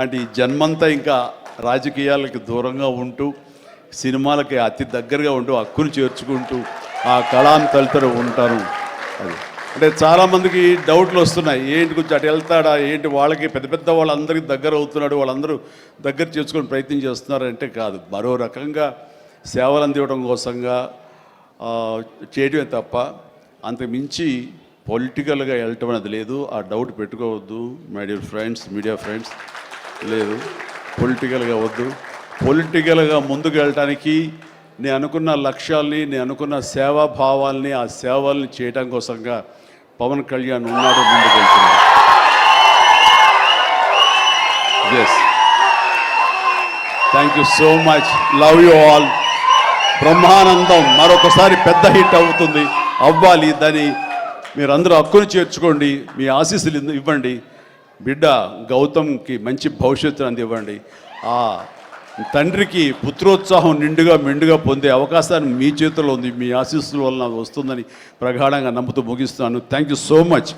అంటే ఈ జన్మంతా ఇంకా రాజకీయాలకి దూరంగా ఉంటూ సినిమాలకి అతి దగ్గరగా ఉంటూ హక్కును చేర్చుకుంటూ ఆ కళాన్ని తలుతూ ఉంటాను. అది అంటే చాలామందికి డౌట్లు వస్తున్నాయి, ఏంటి కొంచెం అటు వెళ్తాడా ఏంటి, వాళ్ళకి పెద్ద పెద్ద వాళ్ళందరికీ దగ్గర అవుతున్నాడు, వాళ్ళందరూ దగ్గర చేసుకొని ప్రయత్నం చేస్తున్నారంటే కాదు, మరో రకంగా సేవలు అందివ్వడం కోసంగా చేయడమే తప్ప అంతకు మించి పొలిటికల్గా వెళ్ళటం అనేది లేదు. ఆ డౌట్ పెట్టుకోవద్దు my dear friends, media friends. లేదు, పొలిటికల్గా వద్దు. పొలిటికల్గా ముందుకు వెళ్ళటానికి నేను అనుకున్న లక్ష్యాల్ని, నేను అనుకున్న సేవాభావాల్ని, ఆ సేవల్ని చేయడం కోసంగా పవన్ కళ్యాణ్ ఉన్నాడు, ముందుకు వెళ్తున్నాడు. Yes, thank you so much, love you all. Brahmanandam మరొకసారి పెద్ద హిట్ అవుతుంది, అవ్వాలి. దాన్ని మీరందరూ హక్కును చేర్చుకోండి, మీ ఆశీస్సులు ఇవ్వండి. బిడ్డ గౌతమ్కి మంచి భవిష్యత్తు అందివ్వండి. ఆ తండ్రికి పుత్రోత్సాహం నిండుగా మెండుగా పొందే అవకాశాన్ని మీ చేతుల్లో ఉంది, మీ ఆశీస్సుల వలన వస్తుందని ప్రగాఢంగా నమ్ముతూ ముగిస్తున్నాను. Thank you so much.